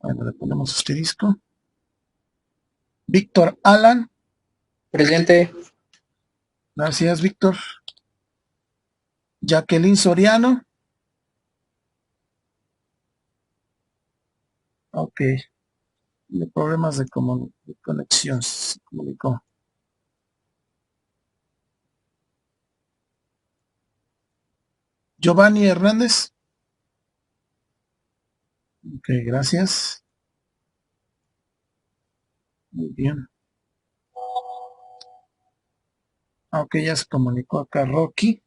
Bueno, le ponemos asterisco. Víctor Alan. Presente. Gracias, Víctor. Jacqueline Soriano. Ok. De problemas de conexión. Se comunicó. Giovanni Hernández. Ok, gracias. Muy bien. Ok, ya se comunicó acá Rocky.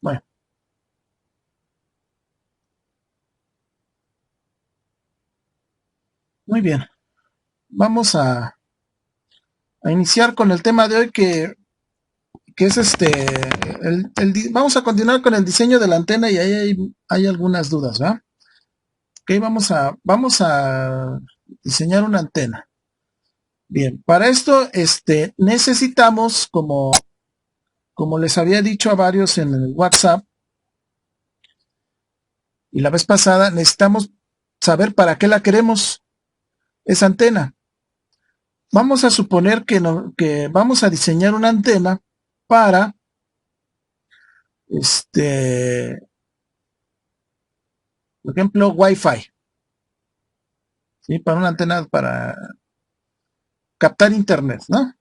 Bueno. Muy bien. Vamos a iniciar con el tema de hoy que es vamos a continuar con el diseño de la antena y ahí hay algunas dudas, ¿verdad? Ok, vamos a diseñar una antena. Bien, para esto necesitamos, como les había dicho a varios en el WhatsApp y la vez pasada, necesitamos saber para qué la queremos, esa antena. Vamos a suponer que vamos a diseñar una antena para por ejemplo, Wi-Fi, ¿sí? Para una antena para captar internet, ¿no?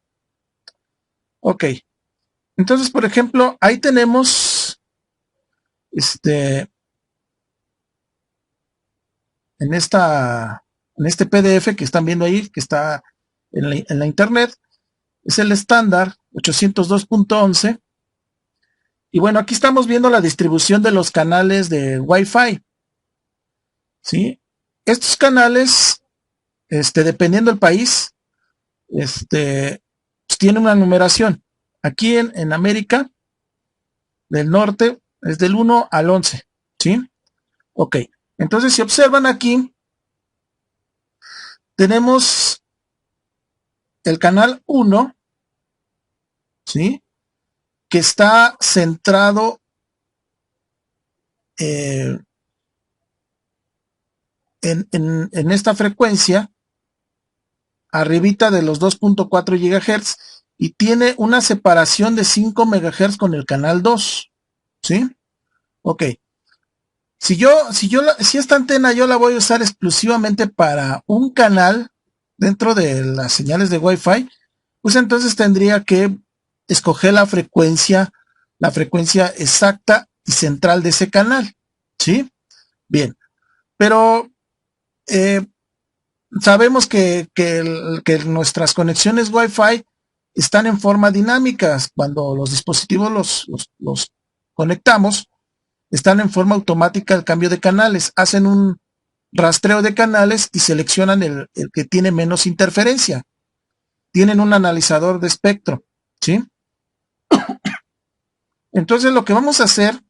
Ok. Entonces, por ejemplo, ahí tenemos en este PDF que están viendo ahí, que está en la internet, es el estándar 802.11. Y bueno, aquí estamos viendo la distribución de los canales de Wi-Fi, ¿sí? Estos canales, dependiendo del país, pues tienen una numeración. Aquí en América del Norte es del 1 al 11, ¿sí? Ok, entonces si observan aquí, tenemos el canal 1, ¿sí? Que está centrado en esta frecuencia, arribita de los 2.4 GHz, y tiene una separación de 5 MHz con el canal 2, ¿sí? Ok. Si esta antena yo la voy a usar exclusivamente para un canal dentro de las señales de Wi-Fi, pues entonces tendría que escoger la frecuencia exacta y central de ese canal, ¿sí? Bien, pero sabemos que nuestras conexiones Wi-Fi están en forma dinámica. Cuando los dispositivos los conectamos, están en forma automática el cambio de canales, hacen un rastreo de canales y seleccionan el que tiene menos interferencia. Tienen un analizador de espectro, ¿sí? Entonces lo que vamos a hacer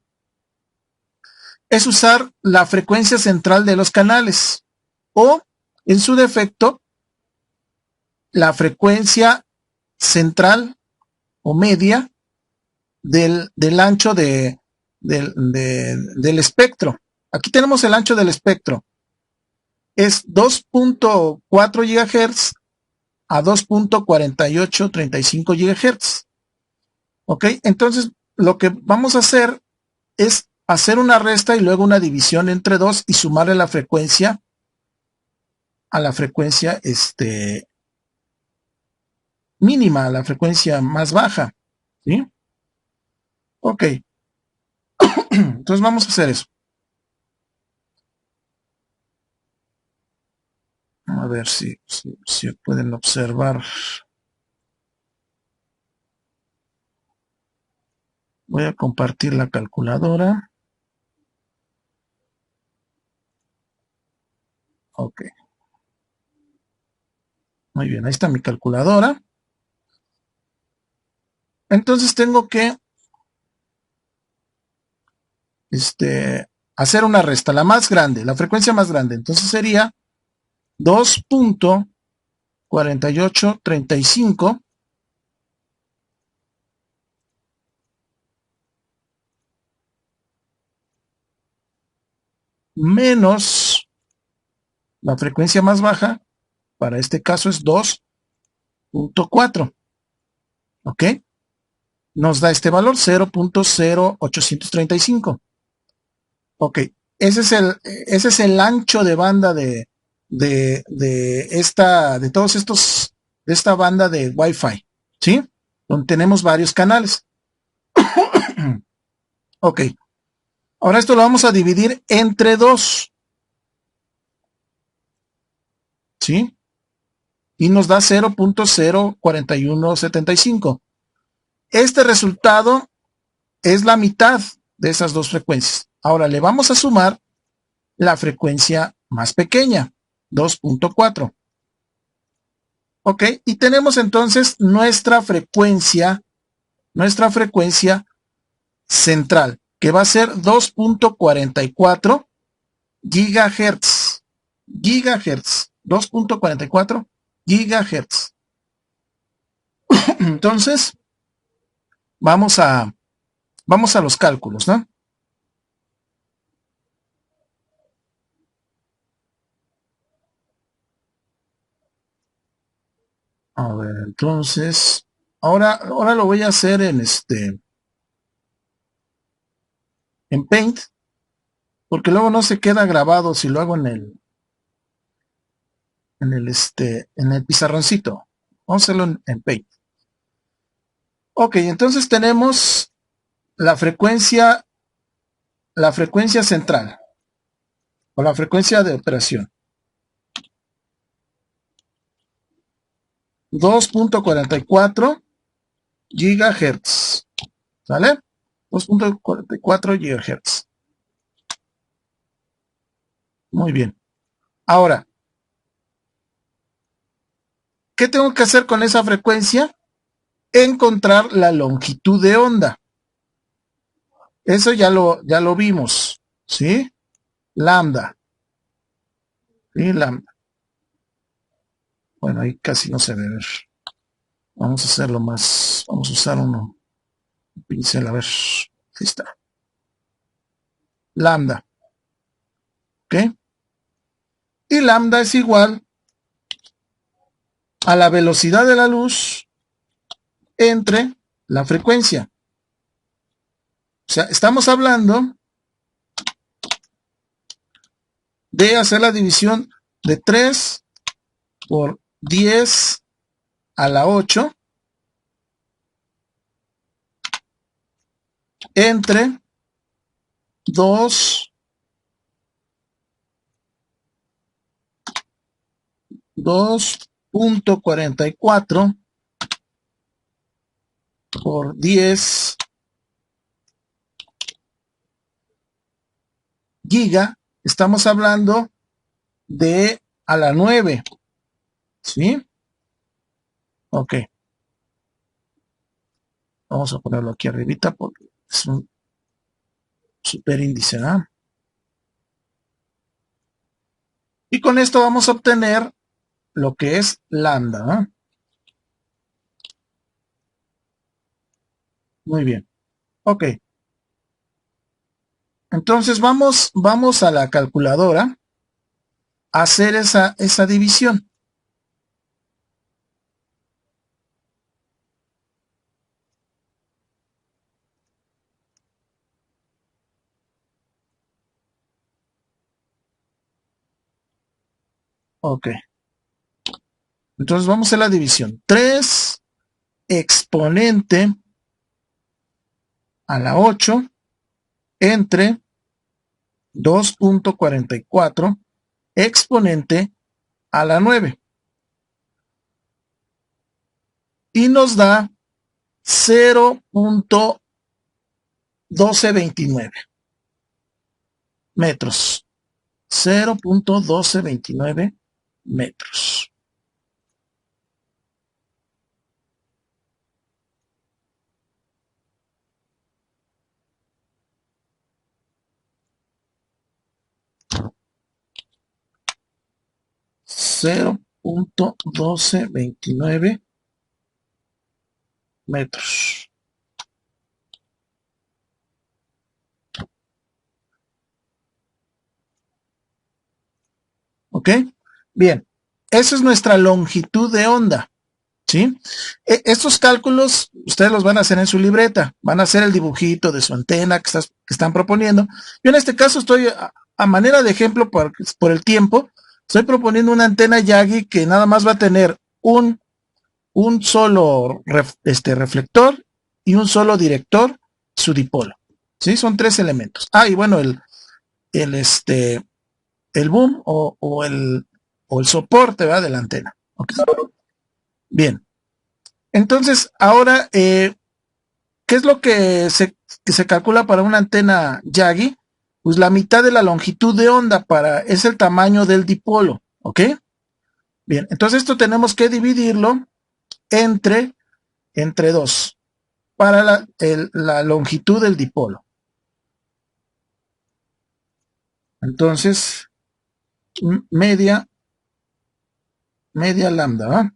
es usar la frecuencia central de los canales o, en su defecto, la frecuencia central o media del ancho del espectro. Aquí tenemos el ancho del espectro. Es 2.4 GHz a 2.4835 GHz. ¿Ok? Entonces, lo que vamos a hacer es hacer una resta y luego una división entre 2 y sumarle la frecuencia a la frecuencia mínima, a la frecuencia más baja. ¿Sí? Ok. Entonces vamos a hacer eso. A ver si pueden observar. Voy a compartir la calculadora. Ok. Muy bien, ahí está mi calculadora. Entonces tengo que hacer una resta, la más grande, la frecuencia más grande. Entonces sería 2.4835 menos la frecuencia más baja, para este caso es 2.4, ¿ok? Nos da este valor, 0.0835. Ok, ese es el ancho de banda de esta banda de Wi-Fi, ¿sí? Donde tenemos varios canales. Ok, ahora esto lo vamos a dividir entre dos, ¿sí? Y nos da 0.04175. Este resultado es la mitad de esas dos frecuencias. Ahora le vamos a sumar la frecuencia más pequeña, 2.4. Ok, y tenemos entonces nuestra frecuencia central, que va a ser 2.44 gigahertz. Gigahertz, 2.44 gigahertz. Entonces, vamos a los cálculos, ¿no? A ver, entonces, ahora lo voy a hacer en Paint, porque luego no se queda grabado si lo hago en el pizarroncito. Vamos a hacerlo en Paint. Ok, entonces tenemos la frecuencia central, o la frecuencia de operación. 2.44 gigahertz. ¿Sale? 2.44 gigahertz. Muy bien. Ahora, ¿qué tengo que hacer con esa frecuencia? Encontrar la longitud de onda. Eso ya lo vimos, ¿sí? Lambda. ¿Sí? Lambda. Bueno, ahí casi no se ve. Vamos a hacerlo más. Vamos a usar un pincel, a ver. Ahí está. Lambda. ¿Ok? Y lambda es igual a la velocidad de la luz entre la frecuencia. O sea, estamos hablando de hacer la división de 3 por 10 a la 8 entre 2.44 por 10 giga. Estamos hablando de a la 9. ¿Sí? Ok. Vamos a ponerlo aquí arribita porque es un superíndice, ¿no? Y con esto vamos a obtener lo que es lambda, ¿no? Muy bien. Ok. Entonces vamos a la calculadora a hacer esa división. Ok. Entonces vamos a hacer la división. 3 exponente a la 8 entre 2.44 exponente a la 9. Y nos da 0.1229 metros. 0.1229 metros. Cero punto 1229 metros. ¿Ok? Bien, esa es nuestra longitud de onda. ¿Sí? Estos cálculos ustedes los van a hacer en su libreta, van a hacer el dibujito de su antena que están proponiendo. Yo en este caso estoy a manera de ejemplo por el tiempo, estoy proponiendo una antena Yagi que nada más va a tener un solo reflector y un solo director, su dipolo. ¿Sí? Son 3 elementos. Ah, y bueno, el boom o el soporte, ¿verdad? De la antena. ¿Okay? Bien. Entonces, ahora, ¿qué es lo que se calcula para una antena Yagi? Pues la mitad de la longitud de onda es el tamaño del dipolo, ¿ok? Bien, entonces esto tenemos que dividirlo entre 2 para la longitud del dipolo. Entonces, media lambda, ¿va?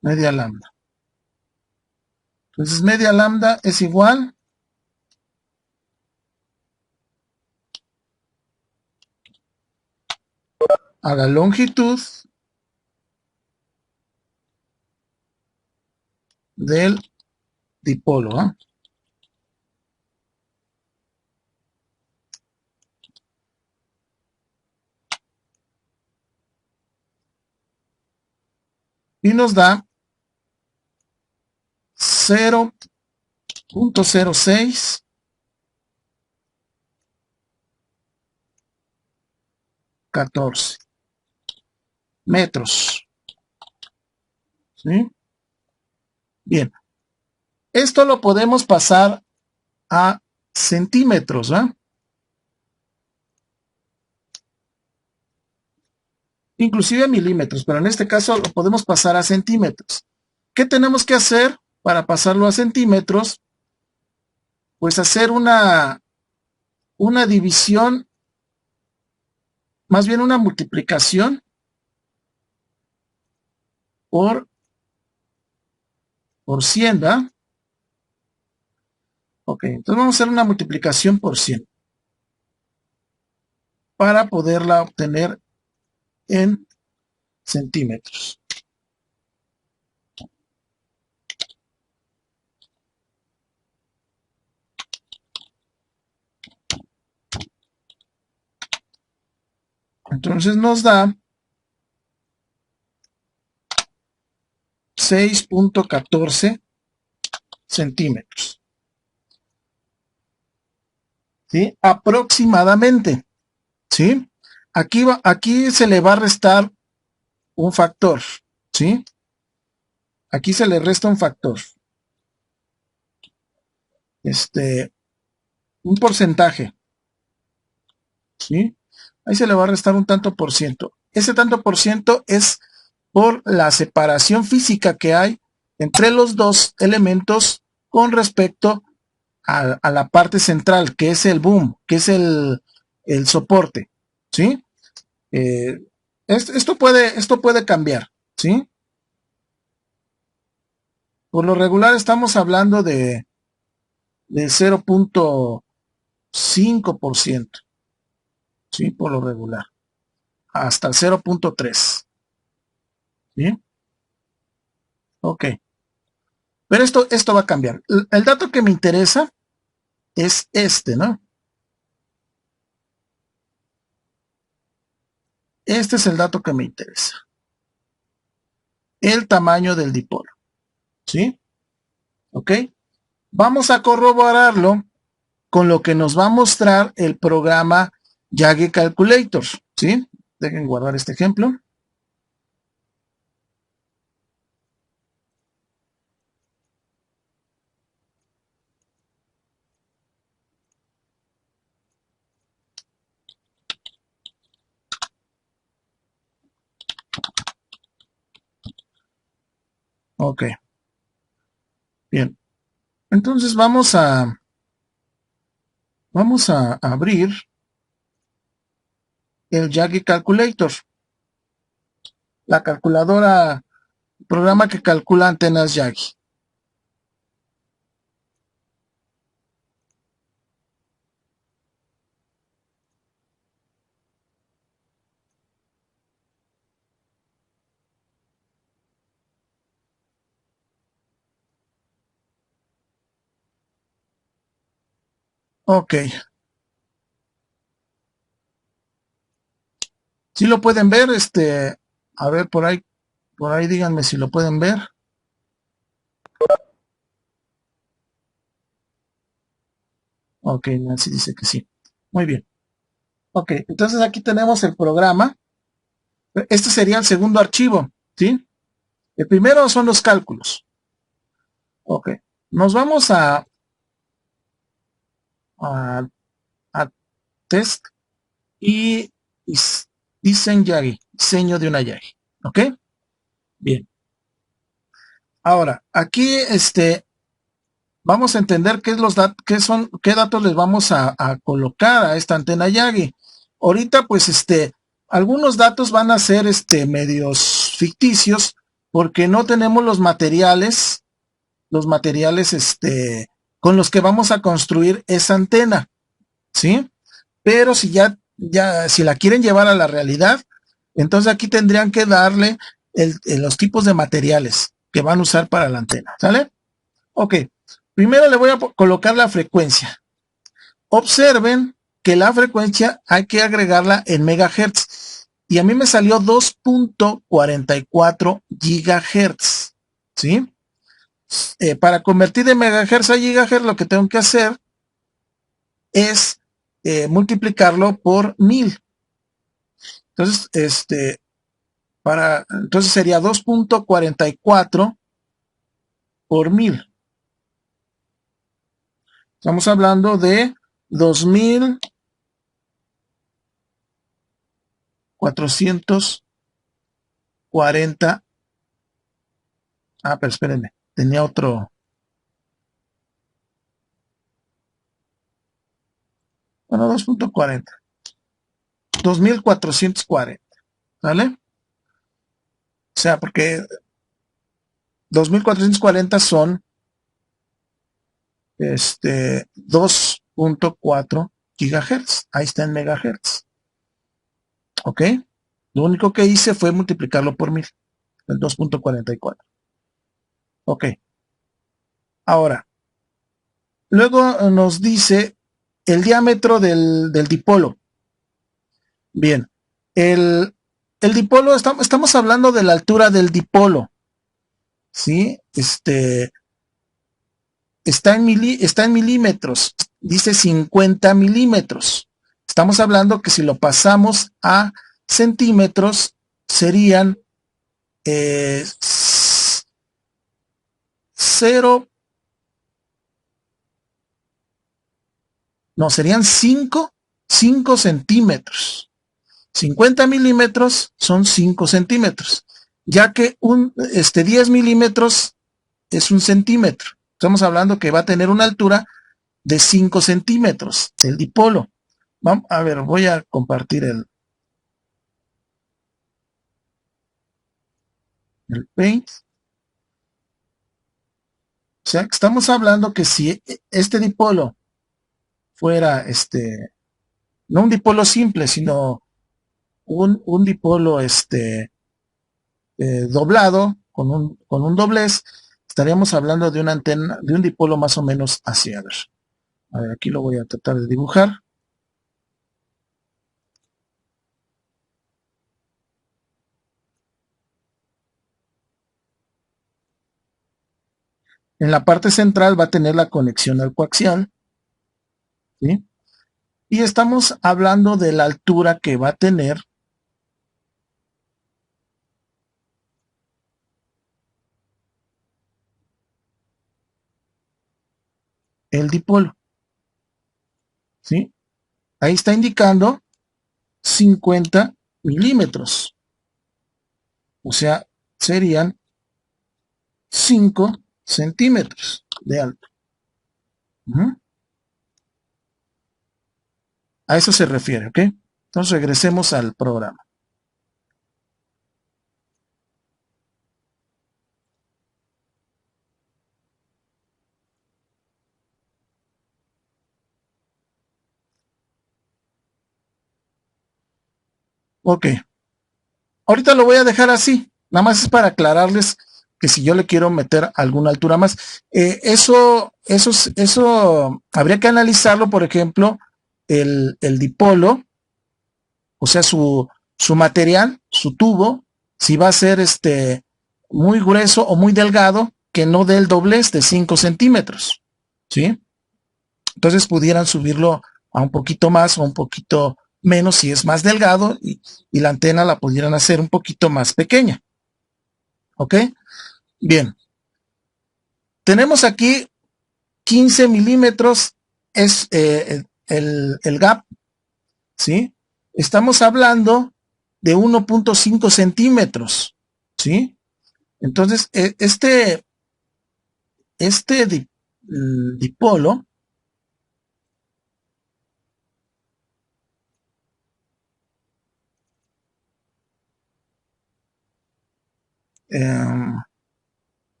Media lambda. Entonces, media lambda es igual a la longitud del dipolo, ¿va? Y nos da 0.06 14 metros. ¿Sí? Bien, esto lo podemos pasar a centímetros, ¿va? Inclusive a milímetros, pero en este caso lo podemos pasar a centímetros. ¿Qué tenemos que hacer para pasarlo a centímetros? Pues hacer una división, más bien una multiplicación por 100, ¿va? Ok, entonces vamos a hacer una multiplicación por 100 para poderla obtener en centímetros. Entonces nos da 6.14 centímetros. ¿Sí? Aproximadamente. ¿Sí? Aquí se le va a restar un factor. ¿Sí? Aquí se le resta un factor. Un porcentaje. ¿Sí? Ahí se le va a restar un tanto por ciento. Ese tanto por ciento es por la separación física que hay entre los dos elementos con respecto a la parte central, que es el boom, que es el soporte. ¿Sí? Esto puede cambiar. ¿Sí? Por lo regular estamos hablando de 0.5%. ¿Sí? Por lo regular. Hasta 0.3. ¿Sí? Ok. Pero esto va a cambiar. El dato que me interesa es ¿no? Este es el dato que me interesa. El tamaño del dipolo. ¿Sí? Ok. Vamos a corroborarlo con lo que nos va a mostrar el programa Yagi Calculator. ¿Sí? Dejen guardar este ejemplo. Ok. Bien. Entonces vamos a abrir el Yagi Calculator, la calculadora, programa que calcula antenas Yagi. Ok. Si lo pueden ver, a ver, por ahí díganme si lo pueden ver. Ok, Nancy dice que sí. Muy bien. Ok, entonces aquí tenemos el programa. Este sería el segundo archivo, ¿sí? El primero son los cálculos. Ok, nos vamos a, a test y diseño de una Yagi. Ok, bien. Ahora, aquí vamos a entender qué datos les vamos a colocar a esta antena Yagi. Ahorita, pues, algunos datos van a ser, medios ficticios, porque no tenemos los materiales, con los que vamos a construir esa antena, ¿sí? Pero si si la quieren llevar a la realidad, entonces aquí tendrían que darle los tipos de materiales que van a usar para la antena, ¿sale? Ok, primero le voy a colocar la frecuencia. Observen que la frecuencia hay que agregarla en megahertz. Y a mí me salió 2.44 gigahertz. ¿Sí? Para convertir de megahertz a gigahertz, lo que tengo que hacer es multiplicarlo por 1000. Entonces, entonces sería 2.44 por 1000. Estamos hablando de 2440. Pero espérenme, tenía otro. Bueno, 2.40. 2440. ¿Vale? O sea, porque 2440 son 2.4 gigahertz. Ahí está en megahertz. ¿Ok? Lo único que hice fue multiplicarlo por 1000. El 2.44. Ok. Ahora, luego nos dice el diámetro del dipolo. Bien. El dipolo, estamos hablando de la altura del dipolo. ¿Sí? Está en milímetros. Dice 50 milímetros. Estamos hablando que si lo pasamos a centímetros, serían 0, no, serían 5 centímetros. 50 milímetros son 5 centímetros, ya que 10 milímetros es un centímetro. Estamos hablando que va a tener una altura de 5 centímetros, el dipolo. Vamos a ver, voy a compartir el Paint. O sea, estamos hablando que si este dipolo fuera, no un dipolo simple, sino un dipolo, doblado, con un doblez, estaríamos hablando de una antena, de un dipolo más o menos así. A ver, aquí lo voy a tratar de dibujar. En la parte central va a tener la conexión al coaxial, ¿sí? Y estamos hablando de la altura que va a tener el dipolo, ¿sí? Ahí está indicando 50 milímetros. O sea, serían 5 centímetros de alto. A eso se refiere, ¿ok? Entonces regresemos al programa. Ok. Ahorita lo voy a dejar así. Nada más es para aclararles que si yo le quiero meter alguna altura más. Eso habría que analizarlo, por ejemplo, el dipolo, o sea, su material, su tubo, si va a ser muy grueso o muy delgado, que no dé el doblez de 5 centímetros. ¿Sí? Entonces pudieran subirlo a un poquito más o un poquito menos si es más delgado y la antena la pudieran hacer un poquito más pequeña. ¿Ok? Bien. Tenemos aquí 15 milímetros es el gap, ¿sí? Estamos hablando de 1.5 centímetros, ¿sí? Entonces, este dipolo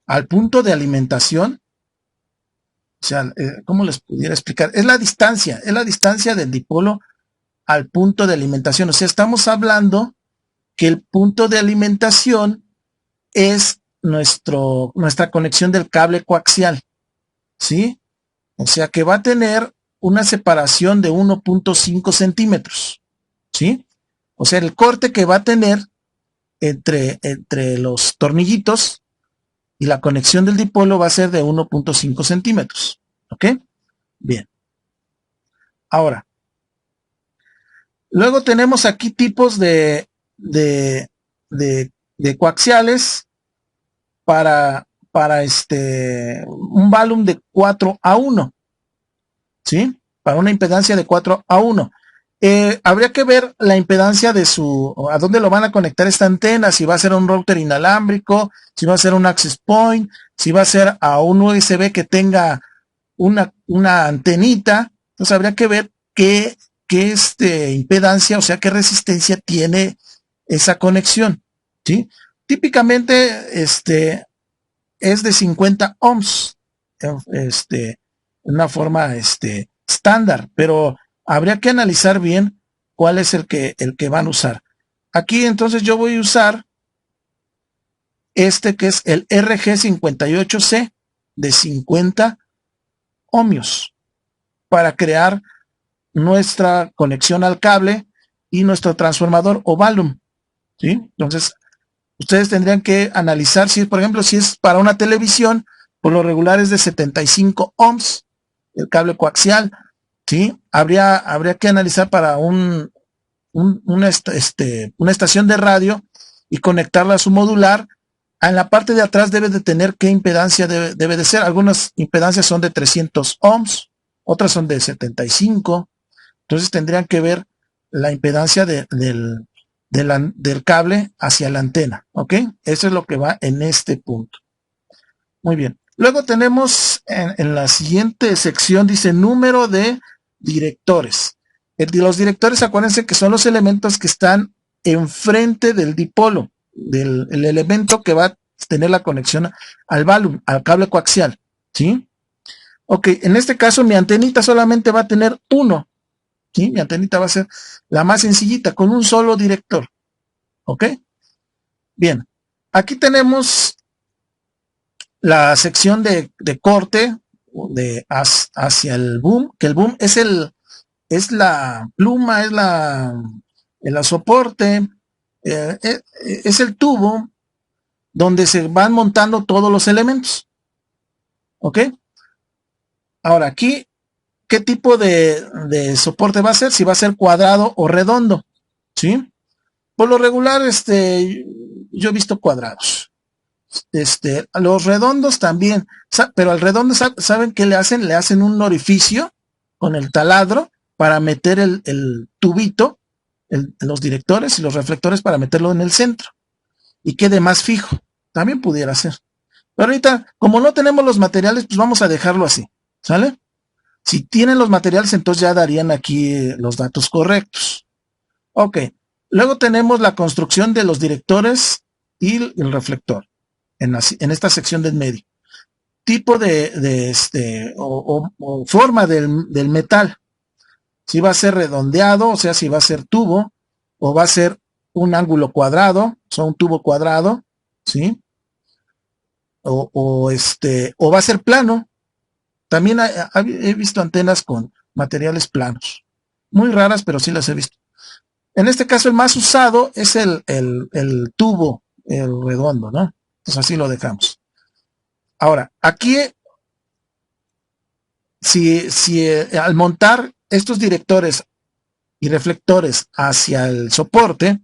al punto de alimentación, o sea, ¿cómo les pudiera explicar? Es la distancia del dipolo al punto de alimentación. O sea, estamos hablando que el punto de alimentación es nuestra conexión del cable coaxial, ¿sí? O sea que va a tener una separación de 1.5 centímetros, ¿sí? O sea, el corte que va a tener entre los tornillitos y la conexión del dipolo va a ser de 1.5 centímetros, ¿ok? Bien. Ahora, luego tenemos aquí tipos de, de coaxiales para un volumen de 4 a 1, ¿sí? Para una impedancia de 4 a 1. Habría que ver la impedancia de a dónde lo van a conectar esta antena, si va a ser un router inalámbrico, si va a ser un access point, si va a ser a un USB que tenga una antenita. Entonces habría que ver qué impedancia, o sea, qué resistencia tiene esa conexión, ¿sí? Típicamente, es de 50 ohms, una forma, estándar, pero habría que analizar bien cuál es el que van a usar. Aquí entonces yo voy a usar que es el RG58C de 50 ohmios para crear nuestra conexión al cable y nuestro transformador o volumen, ¿sí? Entonces, ustedes tendrían que analizar si, por ejemplo, si es para una televisión, por lo regular es de 75 ohms, el cable coaxial, ¿sí? Habría que analizar para una estación de radio y conectarla a su modular. En la parte de atrás debe de tener qué impedancia debe de ser. Algunas impedancias son de 300 ohms, otras son de 75. Entonces tendrían que ver la impedancia del cable hacia la antena, ¿ok? Eso es lo que va en este punto. Muy bien. Luego tenemos en la siguiente sección, dice número de directores. Los directores, acuérdense que son los elementos que están enfrente del dipolo, el elemento que va a tener la conexión al volumen, al cable coaxial, ¿sí? Ok, en este caso mi antenita solamente va a tener uno, ¿sí? Mi antenita va a ser la más sencillita, con un solo director, ¿ok? Bien, aquí tenemos la sección de corte hacia el boom, que el boom es la pluma, es el soporte, es el tubo donde se van montando todos los elementos. ¿Ok? Ahora aquí, ¿qué tipo de soporte va a ser? Si va a ser cuadrado o redondo. ¿Sí? Por lo regular, yo he visto cuadrados. Los redondos también, pero al redondo, ¿saben qué le hacen? Le hacen un orificio con el taladro para meter el tubito, los directores y los reflectores para meterlo en el centro y quede más fijo. También pudiera ser. Pero ahorita, como no tenemos los materiales, pues vamos a dejarlo así, ¿sale? Si tienen los materiales, entonces ya darían aquí los datos correctos. Ok. Luego tenemos la construcción de los directores y el reflector en esta sección del medio. Tipo o forma del metal. Si va a ser redondeado, o sea, si va a ser tubo, o va a ser un ángulo cuadrado, o sea, un tubo cuadrado, ¿sí? O va a ser plano. También he visto antenas con materiales planos. Muy raras, pero sí las he visto. En este caso, el más usado es el tubo, el redondo, ¿no? Pues así lo dejamos. Ahora, aquí, si al montar estos directores y reflectores hacia el soporte,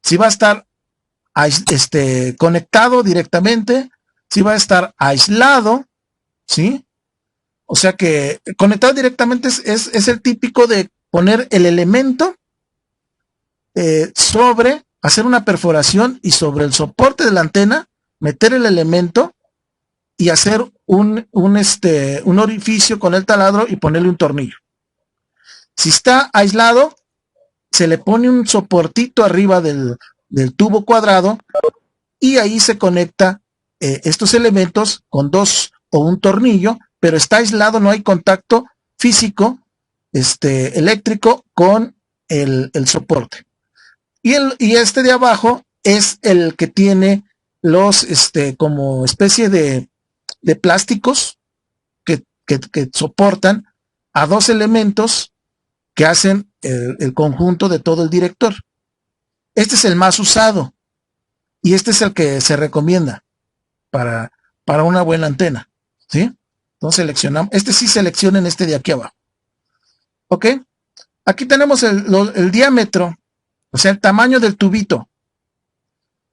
si va a estar conectado directamente, si va a estar aislado, ¿sí? O sea que conectado directamente es el típico de poner el elemento hacer una perforación y sobre el soporte de la antena, meter el elemento y hacer un orificio con el taladro y ponerle un tornillo. Si está aislado, se le pone un soportito arriba del tubo cuadrado y ahí se conecta estos elementos con dos o un tornillo, pero está aislado, no hay contacto físico, eléctrico con el soporte. Y este de abajo es el que tiene los, como especie de plásticos que soportan a dos elementos que hacen el conjunto de todo el director. Este es el más usado y este es el que se recomienda para una buena antena, ¿sí? Entonces seleccionamos, sí seleccionen este de aquí abajo. ¿Ok? Aquí tenemos el diámetro, o sea, el tamaño del tubito,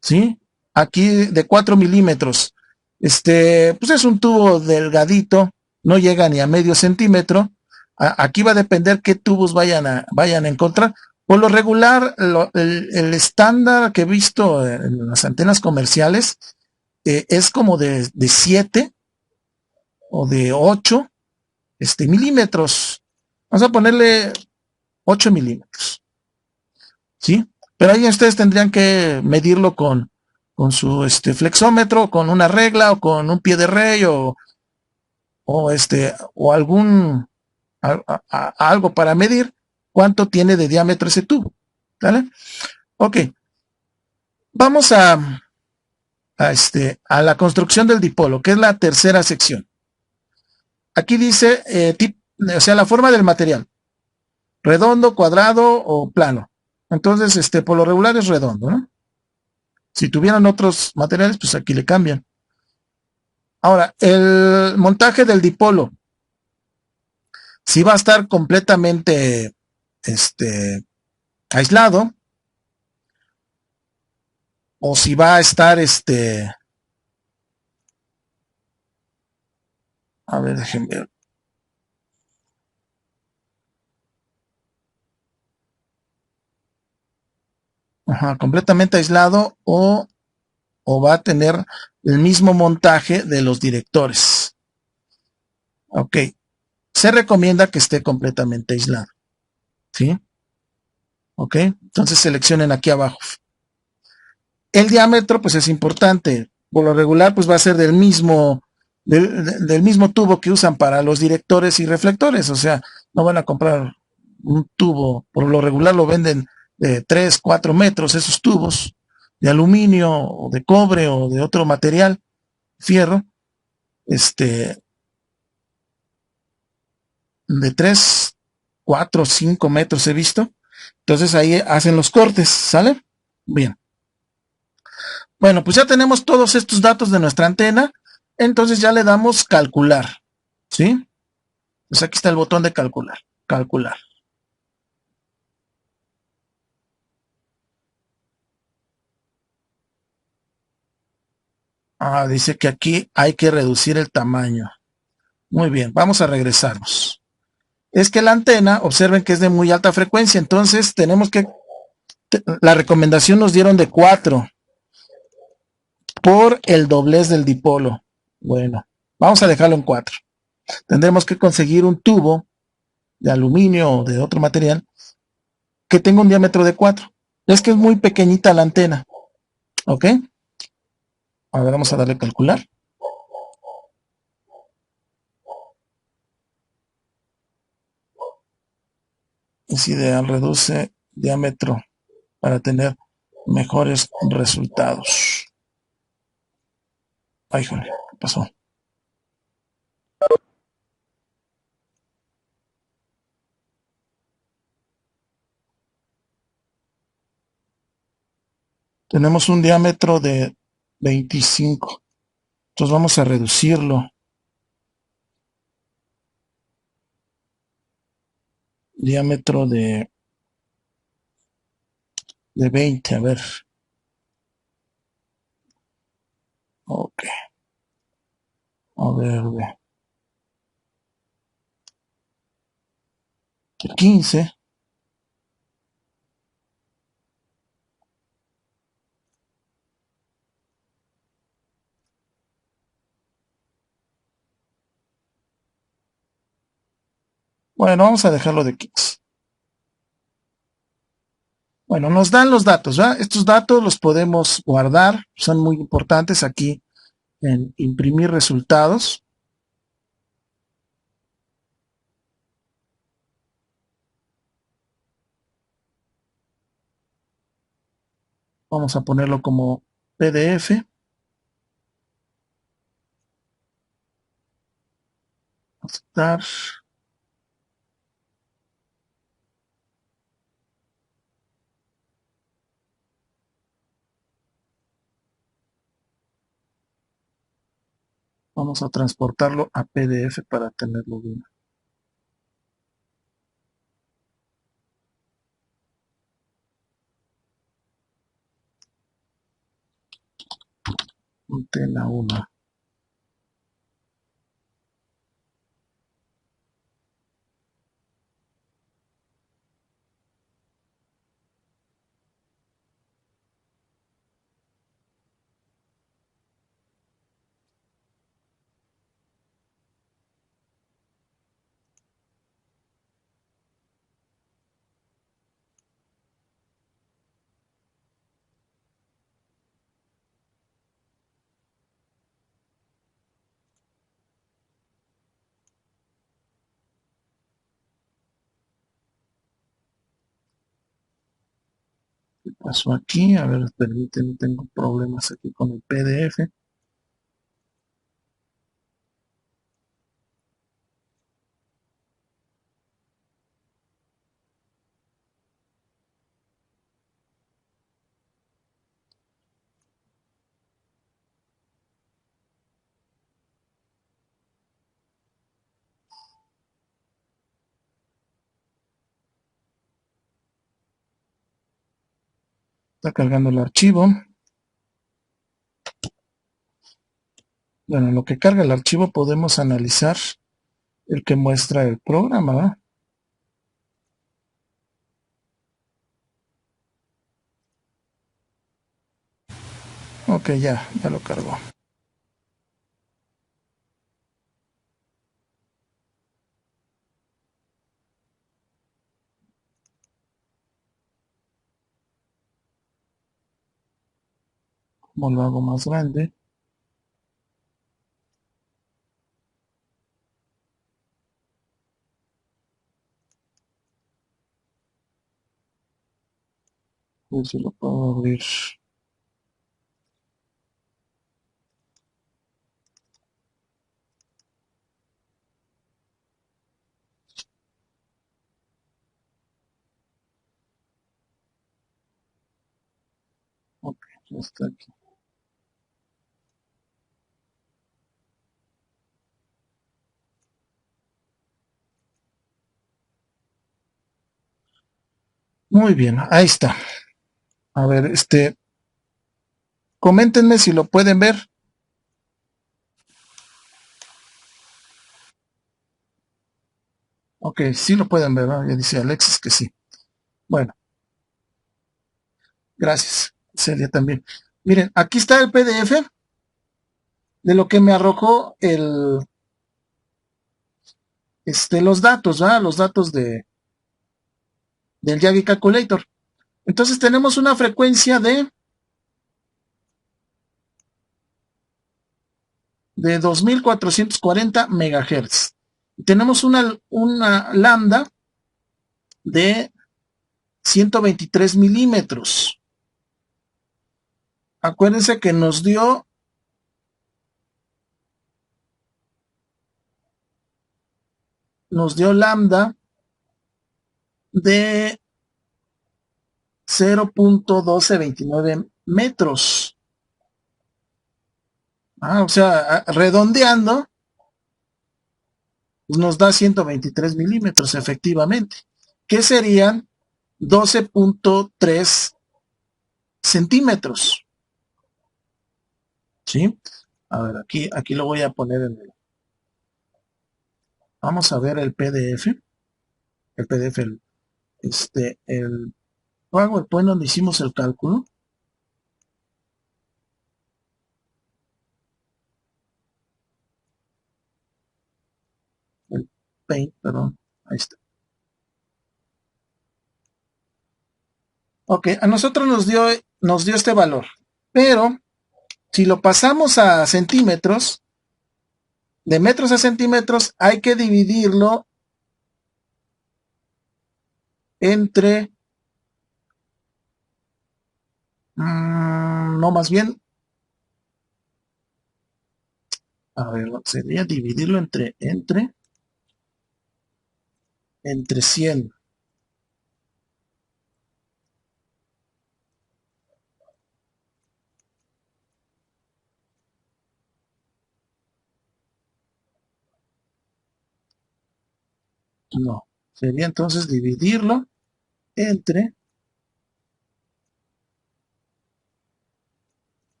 ¿sí? Aquí de 4 milímetros. Pues es un tubo delgadito, no llega ni a medio centímetro. Aquí va a depender qué tubos vayan a encontrar. Por lo regular, el estándar que he visto en las antenas comerciales es como de 7 o de 8 milímetros. Vamos a ponerle 8 milímetros, ¿sí? Pero ahí ustedes tendrían que medirlo con su flexómetro, con una regla o con un pie de rey o algún algo para medir cuánto tiene de diámetro ese tubo. ¿Vale? Ok. Vamos a la construcción del dipolo, que es la tercera sección. Aquí dice, o sea, la forma del material. Redondo, cuadrado o plano. Entonces, por lo regular es redondo, ¿no? Si tuvieran otros materiales, pues aquí le cambian. Ahora, el montaje del dipolo. Si va a estar completamente aislado, o si va a estar a ver, déjenme ver. Ajá, completamente aislado o va a tener el mismo montaje de los directores. Ok. Se recomienda que esté completamente aislado. ¿Sí? Ok. Entonces seleccionen aquí abajo. El diámetro, pues es importante. Por lo regular, pues va a ser del mismo tubo que usan para los directores y reflectores. O sea, no van a comprar un tubo, por lo regular lo venden de 3, 4 metros, esos tubos de aluminio o de cobre o de otro material, fierro, de 3, 4, 5 metros he visto. Entonces ahí hacen los cortes, ¿sale? Bien. Bueno, pues ya tenemos todos estos datos de nuestra antena, entonces ya le damos calcular, ¿sí? Pues aquí está el botón de calcular, calcular. Dice que aquí hay que reducir el tamaño. Muy bien, vamos a regresarnos. Es que la antena, observen que es de muy alta frecuencia, entonces tenemos que, la recomendación nos dieron de 4 por el doblez del dipolo. Bueno, vamos a dejarlo en 4. Tendremos que conseguir un tubo de aluminio o de otro material que tenga un diámetro de 4. Es que es muy pequeñita la antena. ¿Ok? A ver, vamos a darle a calcular. Es ideal, reduce diámetro para tener mejores resultados. Ay, joder, ¿qué pasó? Tenemos un diámetro de 25. Entonces vamos a reducirlo. Diámetro de 20, a ver. Ok. A ver, de 15. Bueno, vamos a dejarlo de 15. Bueno, nos dan los datos, ¿verdad? Estos datos los podemos guardar, son muy importantes aquí en imprimir resultados. Vamos a ponerlo como PDF. Aceptar. Vamos a transportarlo a PDF para tenerlo bien. Antena 1. ¿Qué pasó aquí? A ver, permítanme, tengo problemas aquí con el PDF. Está cargando el archivo. Bueno, en lo que carga el archivo podemos analizar el que muestra el programa, ¿verdad? Ok, ya lo cargó. Como lo hago más grande. Pues si lo puedo abrir. Ok, ya está aquí. Muy bien, ahí está. A ver, coméntenme si lo pueden ver. Ok, sí lo pueden ver, ¿no? Ya dice Alexis que sí. Bueno, gracias. Celia también. Miren, aquí está el PDF de lo que me arrojó los datos, ¿verdad? Los datos del Yagi Calculator. Entonces tenemos una frecuencia de 2440 megahertz. Tenemos una lambda de 123 milímetros. Acuérdense que nos dio lambda de 0.1229 metros. O sea, redondeando, nos da 123 milímetros, efectivamente, que serían 12.3 centímetros. ¿Sí? A ver, aquí lo voy a poner en el... Vamos a ver el PDF. El PDF, el PowerPoint donde hicimos el cálculo. El Paint, perdón. Ahí está. Ok, a nosotros nos dio este valor. Pero, si lo pasamos a centímetros, de metros a centímetros, hay que dividirlo entre... no, más bien... A ver, sería dividirlo entre 100. No, sería entonces dividirlo entre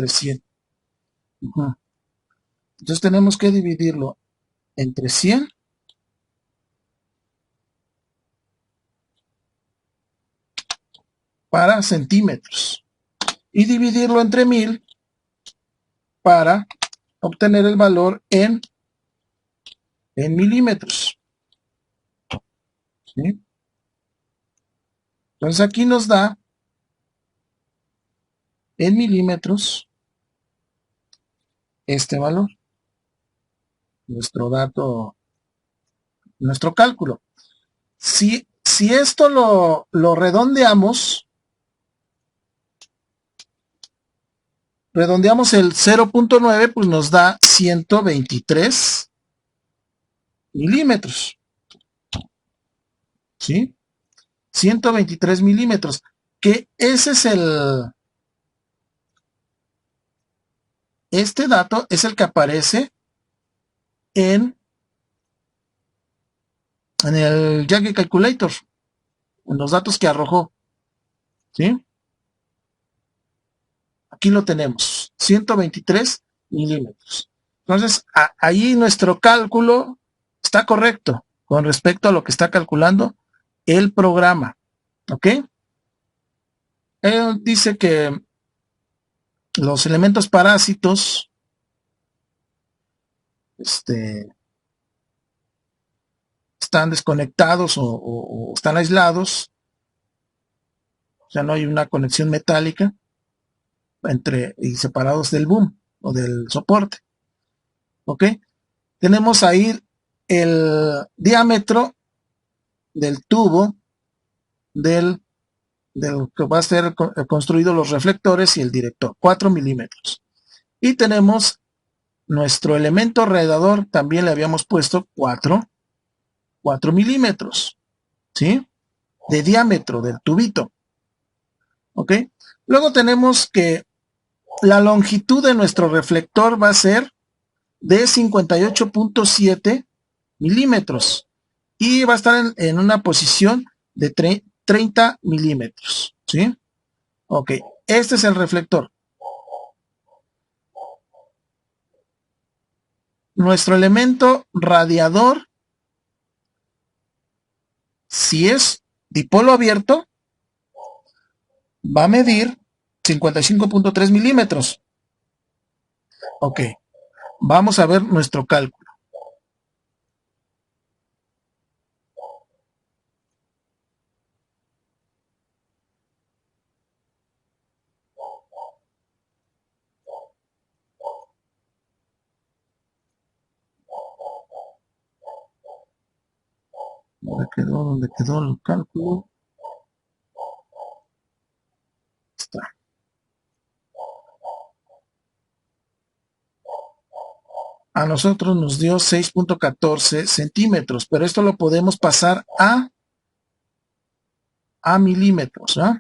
100. Entonces tenemos que dividirlo entre 100 para centímetros y dividirlo entre 1000 para obtener el valor en milímetros. ¿Sí? Entonces aquí nos da en milímetros este valor, nuestro dato, nuestro cálculo. Si esto lo redondeamos el 0.9, pues nos da 123 milímetros. ¿Sí? 123 milímetros. Que ese es este dato es el que aparece en el Yagi Calculator, en los datos que arrojó. ¿Sí? Aquí lo tenemos, 123 milímetros. Entonces, ahí nuestro cálculo está correcto con respecto a lo que está calculando el programa. ¿Ok? Él dice que los elementos parásitos están desconectados o están aislados. O sea, no hay una conexión metálica y separados del boom o del soporte. ¿Ok? Tenemos ahí el diámetro del tubo del que va a ser construido los reflectores y el director, 4 milímetros. Y tenemos nuestro elemento radiador, también le habíamos puesto 4 milímetros, ¿sí? De diámetro del tubito. ¿Ok? Luego tenemos que la longitud de nuestro reflector va a ser de 58.7 milímetros y va a estar en una posición de 30 milímetros, ¿sí? Ok, este es el reflector. Nuestro elemento radiador, si es dipolo abierto, va a medir 55.3 milímetros. Ok, vamos a ver nuestro cálculo. ¿Dónde quedó el cálculo? Está. A nosotros nos dio 6.14 centímetros, pero esto lo podemos pasar a milímetros, ¿no?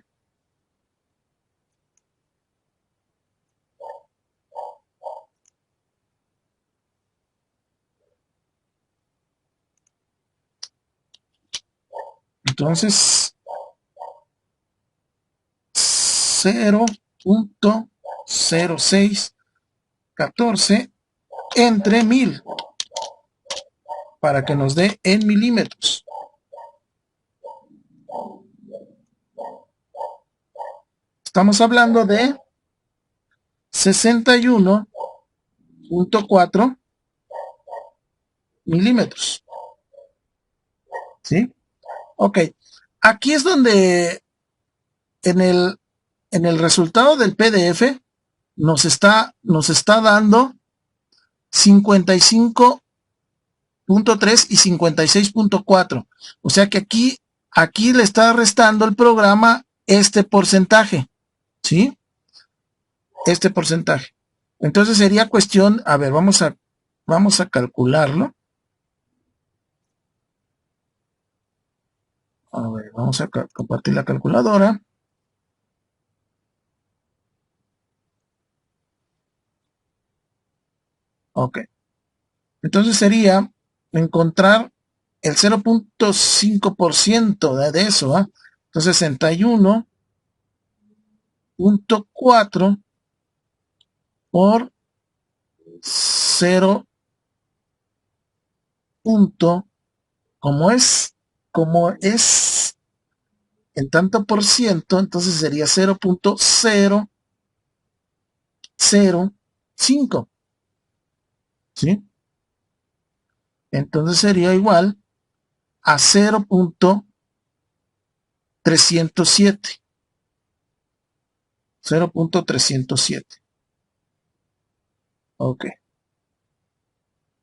Entonces, 0.0614 entre 1000 para que nos dé en milímetros. Estamos hablando de 61.4 milímetros. ¿Sí? Ok. Aquí es donde en el resultado del PDF nos está dando 55.3 y 56.4. O sea que aquí le está restando el programa este porcentaje. ¿Sí? Este porcentaje. Entonces sería cuestión, a ver, vamos a calcularlo. A ver, vamos a compartir la calculadora. Ok. Entonces sería encontrar el 0.5% de eso, ¿eh? Entonces 61.4 por 0. Como es en tanto por ciento, entonces sería 0.005. ¿Sí? Entonces sería igual a 0.307. 0.307. Ok.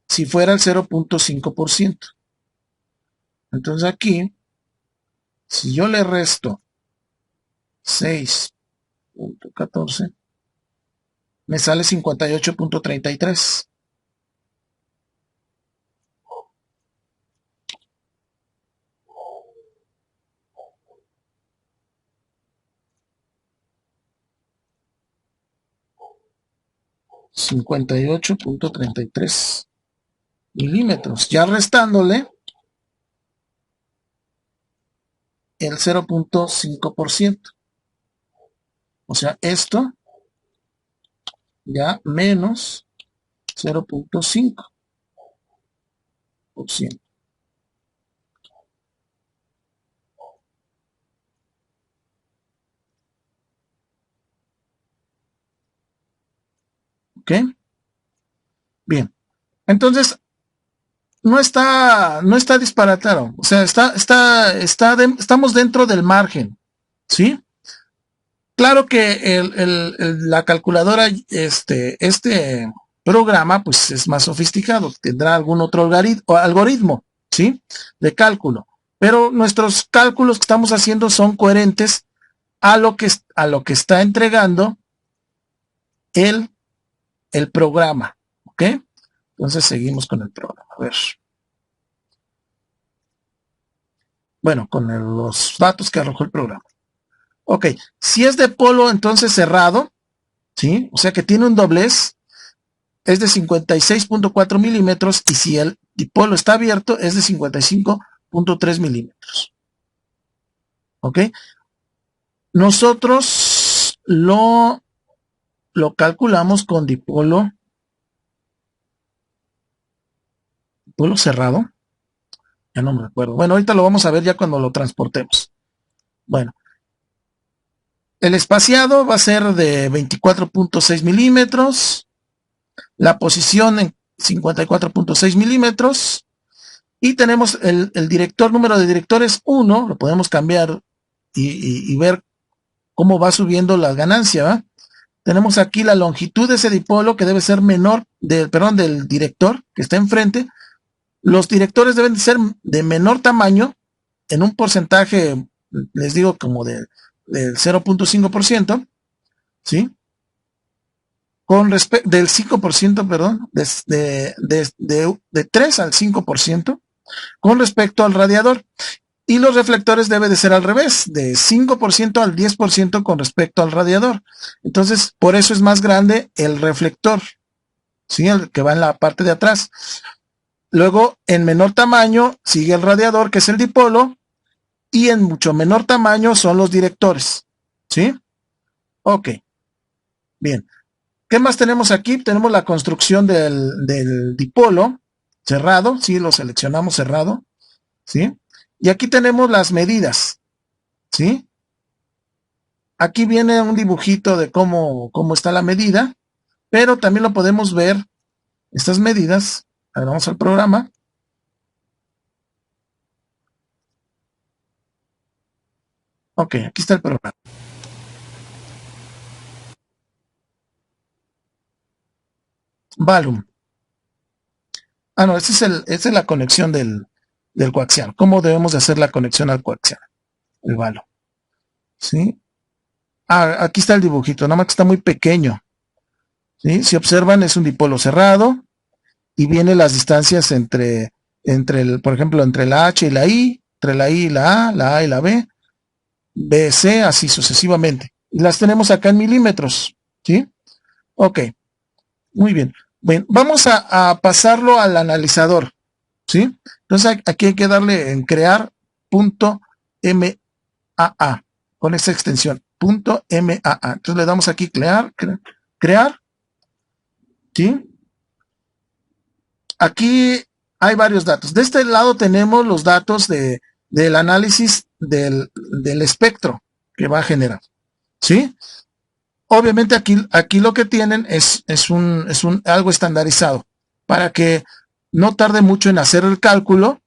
Si fuera el 0.5%. Entonces aquí, si yo le resto 6.14, me sale 58.33. $58.33 milímetros, ya restándole el 0.5%. O sea, esto ya menos 0.5%. ¿Ok? Bien. Entonces, no está disparatado. O sea, estamos dentro del margen. ¿Sí? Claro que la calculadora, este programa, pues es más sofisticado, tendrá algún otro algoritmo, ¿sí? De cálculo. Pero nuestros cálculos que estamos haciendo son coherentes a lo que está entregando el programa, ¿ok? Entonces seguimos con el programa. A ver. Bueno, con los datos que arrojó el programa. Ok, si es de polo entonces cerrado, ¿sí? O sea que tiene un doblez, es de 56.4 milímetros, y si el dipolo está abierto es de 55.3 milímetros. ¿Ok? Nosotros lo calculamos con dipolo cerrado. Ya no me recuerdo. Bueno, ahorita lo vamos a ver ya cuando lo transportemos. Bueno. El espaciado va a ser de 24.6 milímetros. La posición en 54.6 milímetros. Y tenemos el director, número de directores 1. Lo podemos cambiar y ver cómo va subiendo la ganancia, ¿va? Tenemos aquí la longitud de ese dipolo, que debe ser menor del director que está enfrente, Los directores deben de ser de menor tamaño, en un porcentaje, les digo, como del 0.5%, ¿sí? Del 5%, perdón, de 3 al 5% con respecto al radiador. Y los reflectores debe de ser al revés, de 5% al 10% con respecto al radiador. Entonces, por eso es más grande el reflector, ¿sí? El que va en la parte de atrás. Luego, en menor tamaño, sigue el radiador, que es el dipolo, y en mucho menor tamaño son los directores, ¿sí? Ok, bien. ¿Qué más tenemos aquí? Tenemos la construcción del dipolo cerrado, ¿sí? Lo seleccionamos cerrado, ¿sí? Y aquí tenemos las medidas, ¿sí? Aquí viene un dibujito de cómo está la medida, pero también lo podemos ver, estas medidas. A ver, vamos al programa. Ok, aquí está el programa. Volume. Ah, no, esa es la conexión del coaxial. ¿Cómo debemos de hacer la conexión al coaxial? El valo. ¿Sí? Ah, aquí está el dibujito, nada más que está muy pequeño. ¿Sí? Si observan, es un dipolo cerrado y vienen las distancias por ejemplo, entre la H y la I, entre la I y la A y la B, B, C, así sucesivamente. Y las tenemos acá en milímetros. ¿Sí? Ok, muy bien. Bien, vamos a pasarlo al analizador. ¿Sí? Entonces aquí hay que darle en crear punto MAA con esta extensión, punto MAA. Entonces le damos aquí crear, ¿sí? Aquí hay varios datos. De este lado tenemos los datos del análisis del espectro que va a generar, ¿sí? Obviamente aquí lo que tienen es algo estandarizado para que no tarde mucho en hacer el cálculo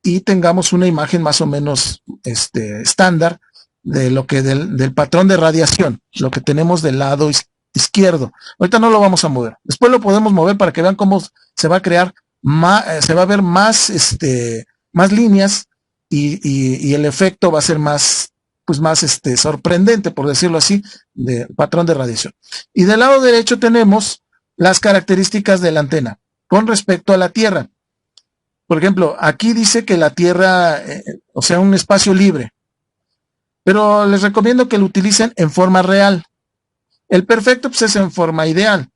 y tengamos una imagen más o menos estándar de lo que del patrón de radiación, lo que tenemos del lado izquierdo. Ahorita no lo vamos a mover. Después lo podemos mover para que vean cómo se va a crear se va a ver más líneas y el efecto va a ser más sorprendente, por decirlo así, de patrón de radiación. Y del lado derecho tenemos las características de la antena con respecto a la Tierra. Por ejemplo, aquí dice que la Tierra, o sea, un espacio libre, pero les recomiendo que lo utilicen en forma real. El perfecto pues es en forma ideal,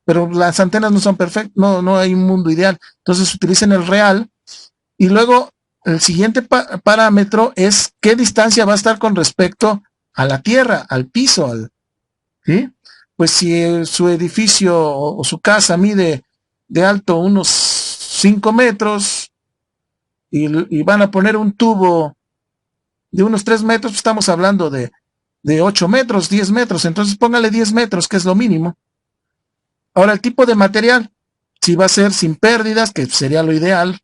pero las antenas no son perfectas, no hay un mundo ideal. Entonces utilicen el real y luego el siguiente parámetro es qué distancia va a estar con respecto a la Tierra, al piso, ¿sí? Pues si su edificio o su casa mide de alto unos 5 metros, y van a poner un tubo de unos 3 metros, pues estamos hablando de 8 metros, 10 metros, entonces póngale 10 metros, que es lo mínimo. Ahora, el tipo de material, si va a ser sin pérdidas, que sería lo ideal,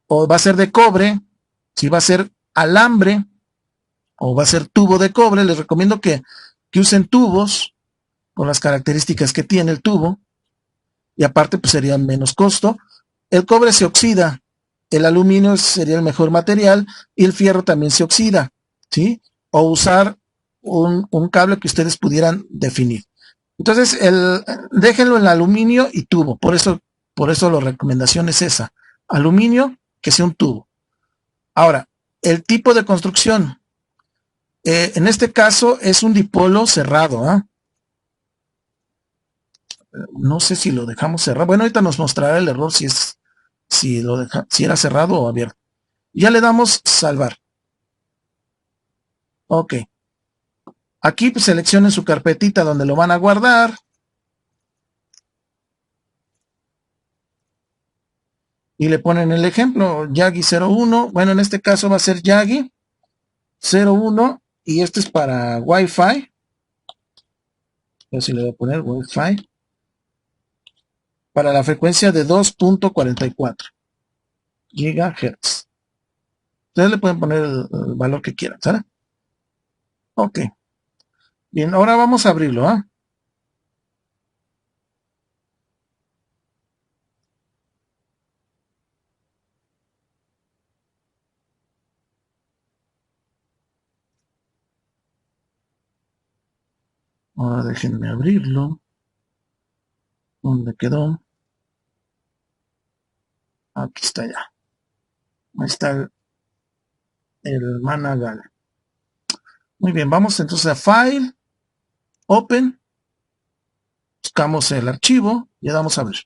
o va a ser de cobre, si va a ser alambre, o va a ser tubo de cobre, les recomiendo que usen tubos, con las características que tiene el tubo, y aparte pues sería menos costo. El cobre se oxida, el aluminio sería el mejor material y el fierro también se oxida, ¿sí? O usar un cable que ustedes pudieran definir. Entonces, déjenlo en aluminio y tubo, por eso la recomendación es esa, aluminio que sea un tubo. Ahora, el tipo de construcción, en este caso es un dipolo cerrado, ¿eh? No sé si lo dejamos cerrado. Bueno, ahorita nos mostrará el error si era cerrado o abierto. Ya le damos salvar. Ok. Aquí pues, seleccionen su carpetita donde lo van a guardar. Y le ponen el ejemplo, Yagi 01. Bueno, en este caso va a ser Yagi 01. Y este es para Wi-Fi. A ver si le voy a poner Wi-Fi. Para la frecuencia de 2.44 GHz. Ustedes le pueden poner el valor que quieran, ¿sabes? Ok. Bien, ahora vamos a abrirlo, ¿ah? Ahora déjenme abrirlo. ¿Dónde quedó? Aquí está ya. Ahí está el Managal. Muy bien, vamos entonces a File, Open. Buscamos el archivo y le damos a ver.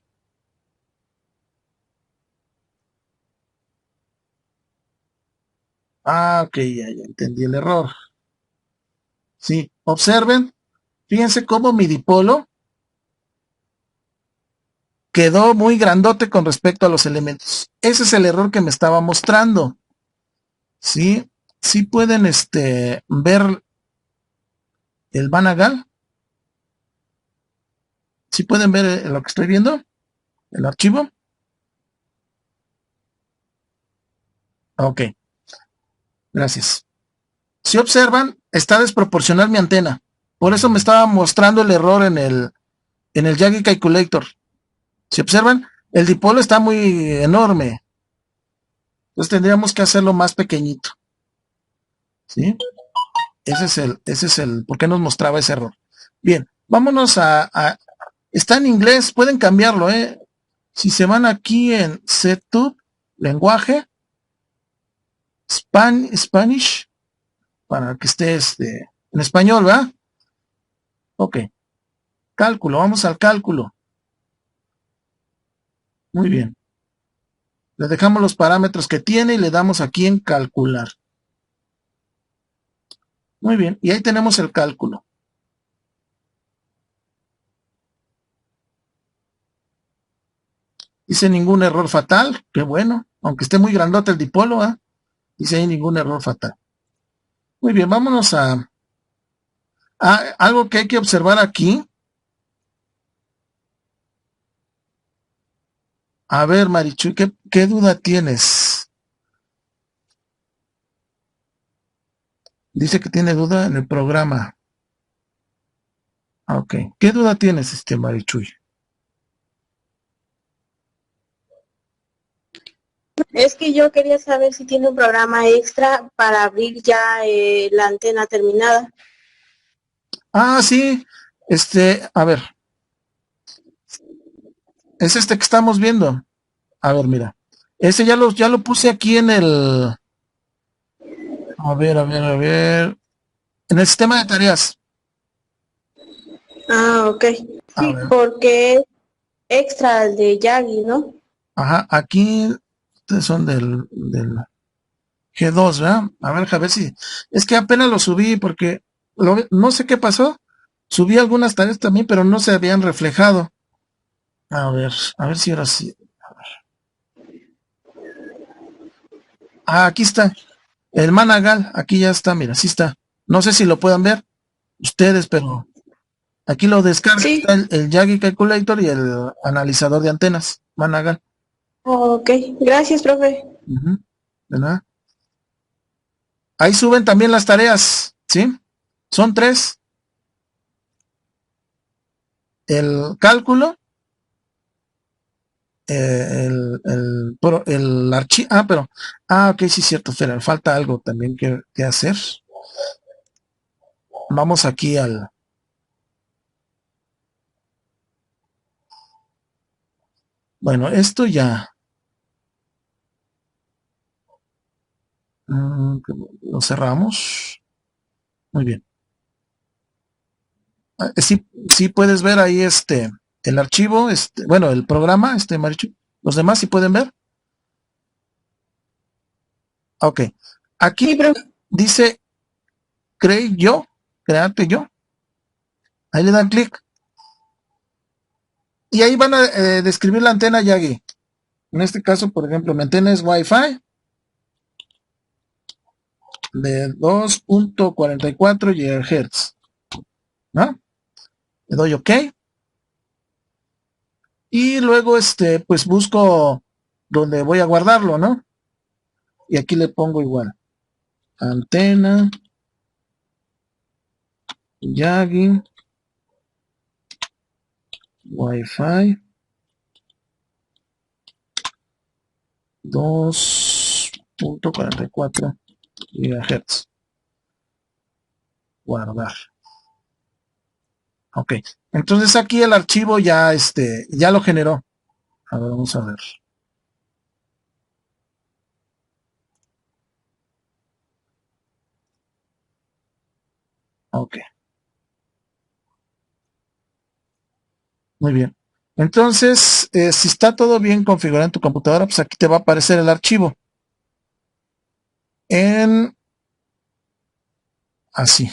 Ok, ya entendí el error. Sí, observen. Fíjense cómo mi dipolo quedó muy grandote con respecto a los elementos. Ese es el error que me estaba mostrando. Sí, sí pueden ver el Managal. Sí pueden ver lo que estoy viendo, el archivo. Ok, gracias. Si observan, está desproporcional mi antena. Por eso me estaba mostrando el error en el Yagi Calculator. Si observan, el dipolo está muy enorme. Entonces tendríamos que hacerlo más pequeñito. ¿Sí? Ese es el, ¿por qué nos mostraba ese error? Bien, vámonos está en inglés, pueden cambiarlo, ¿eh? Si se van aquí en Setup, lenguaje, Spanish, para que esté en español, ¿verdad? Ok, cálculo, vamos al cálculo. Muy bien. Le dejamos los parámetros que tiene y le damos aquí en calcular. Muy bien, y ahí tenemos el cálculo. Dice ningún error fatal, qué bueno, aunque esté muy grandote el dipolo, ¿eh? Dice ahí ningún error fatal. Muy bien, vámonos a algo que hay que observar aquí. A ver, Marichuy, ¿qué duda tienes? Dice que tiene duda en el programa. Ok, ¿qué duda tienes, Marichuy? Es que yo quería saber si tiene un programa extra para abrir ya la antena terminada. Ah, sí, a ver, es este que estamos viendo. A ver, mira, ese ya lo puse aquí en el, a ver, en el sistema de tareas. Ah, ok. A Sí, ver, porque es extra el de Yagi, ¿no? ajá, aquí ustedes son del G2, ¿verdad? A ver si, es que apenas lo subí porque no sé qué pasó. Subí algunas tareas también, pero no se habían reflejado. A ver si ahora sí. Ah, aquí está. El Managal, aquí ya está, mira, sí está. No sé si lo puedan ver ustedes, pero aquí lo descarga. Sí. Está el Yagi Calculator y el analizador de antenas, Managal. Ok, gracias, profe. Ujú, ¿de nada? Ahí suben también las tareas, ¿sí? Son 3. El cálculo, el archivo. Ok, sí, cierto, Fera, falta algo también que hacer. Vamos aquí bueno, esto ya. Lo cerramos. Muy bien. Sí, sí puedes ver ahí el archivo, bueno, el programa, Marichu. Los demás sí pueden ver. Ok. Aquí Sí, profe. dice créate yo. Ahí le dan clic. Y ahí van a describir la antena Yagi. En este caso, por ejemplo, mi antena es Wi-Fi de 2.44 GHz. ¿No? Le doy OK. Y luego, pues busco donde voy a guardarlo, ¿no? Y aquí le pongo igual. Antena Yagi Wi-Fi 2.44 GHz. Guardar. Ok. Entonces aquí el archivo ya, ya lo generó. A ver, vamos a ver. Ok. Muy bien. Entonces, si está todo bien configurado en tu computadora, pues aquí te va a aparecer el archivo. En así.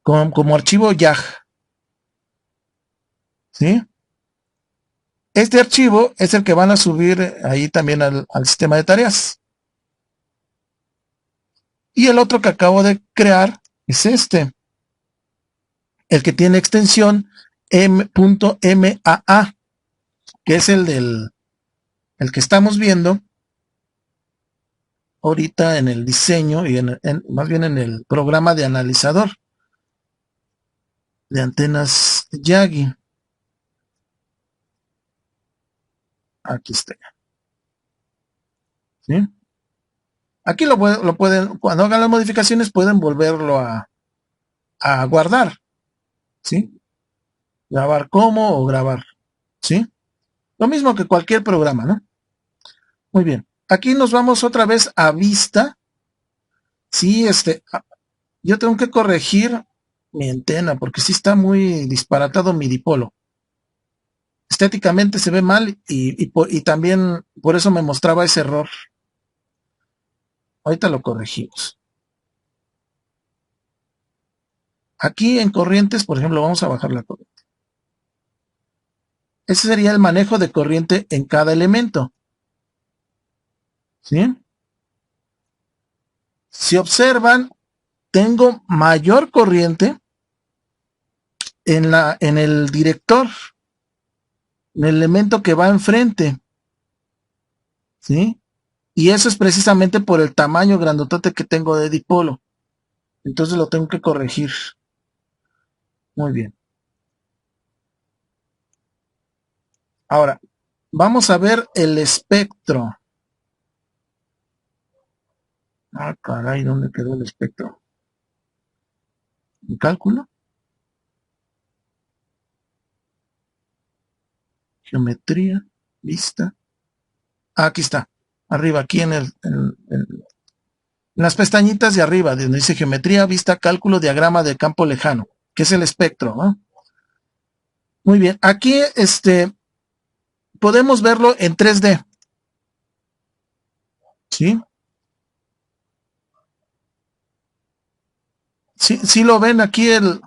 Como archivo YAG. ¿Sí? Este archivo es el que van a subir ahí también al sistema de tareas. Y el otro que acabo de crear es este. El que tiene extensión m.maa, que es el que estamos viendo ahorita en el diseño y más bien en el programa de analizador de antenas Yagi. Aquí está. ¿Sí? Aquí lo pueden, cuando hagan las modificaciones, pueden volverlo a guardar. ¿Sí? Grabar como o grabar. ¿Sí? Lo mismo que cualquier programa, ¿no? Muy bien. Aquí nos vamos otra vez a vista. Sí, yo tengo que corregir mi antena porque sí está muy disparatado mi dipolo. Estéticamente se ve mal y también por eso me mostraba ese error. Ahorita lo corregimos. Aquí en corrientes, por ejemplo, vamos a bajar la corriente. Ese sería el manejo de corriente en cada elemento. ¿Sí? Si observan, tengo mayor corriente en el director, en el elemento que va enfrente. ¿Sí? Y eso es precisamente por el tamaño grandotote que tengo de dipolo. Entonces lo tengo que corregir. Muy bien. Ahora, vamos a ver el espectro. Ah, caray, ¿dónde quedó el espectro? ¿En cálculo? Geometría, vista. Ah, aquí está. Arriba, aquí en las pestañitas de arriba, donde dice geometría, vista, cálculo, diagrama de campo lejano, que es el espectro, ¿no? Muy bien. Aquí, podemos verlo en 3D. ¿Sí? Sí lo ven aquí el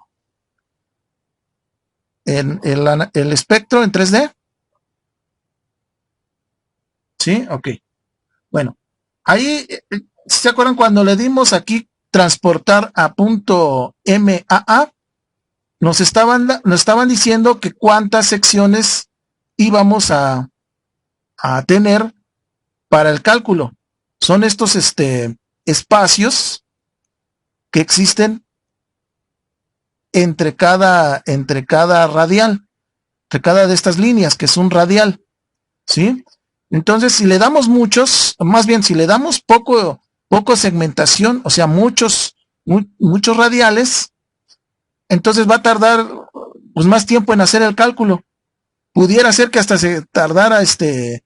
espectro en 3D. ¿Sí? Ok. Bueno, ahí, ¿se acuerdan cuando le dimos aquí transportar a punto MAA? Nos estaban diciendo que cuántas secciones íbamos a tener para el cálculo. Son estos espacios que existen entre cada radial, entre cada de estas líneas, que es un radial. ¿Sí? Entonces, si le damos muchos, más bien si le damos poco segmentación, o sea, muchos radiales, entonces va a tardar pues más tiempo en hacer el cálculo. Pudiera ser que hasta se tardara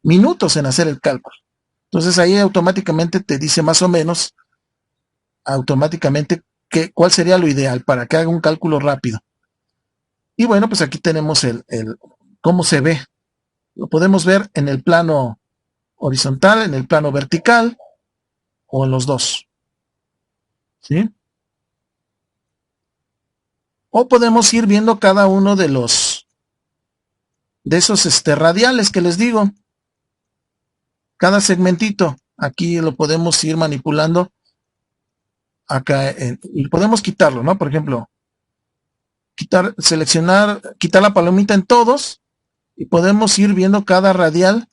minutos en hacer el cálculo. Entonces ahí automáticamente te dice más o menos automáticamente cuál sería lo ideal para que haga un cálculo rápido. Y bueno, pues aquí tenemos cómo se ve. Lo podemos ver en el plano horizontal, en el plano vertical o en los dos. ¿Sí? O podemos ir viendo cada uno de esos radiales que les digo. Cada segmentito. Aquí lo podemos ir manipulando. Acá y podemos quitarlo, ¿no? Por ejemplo, quitar la palomita en todos y podemos ir viendo cada radial,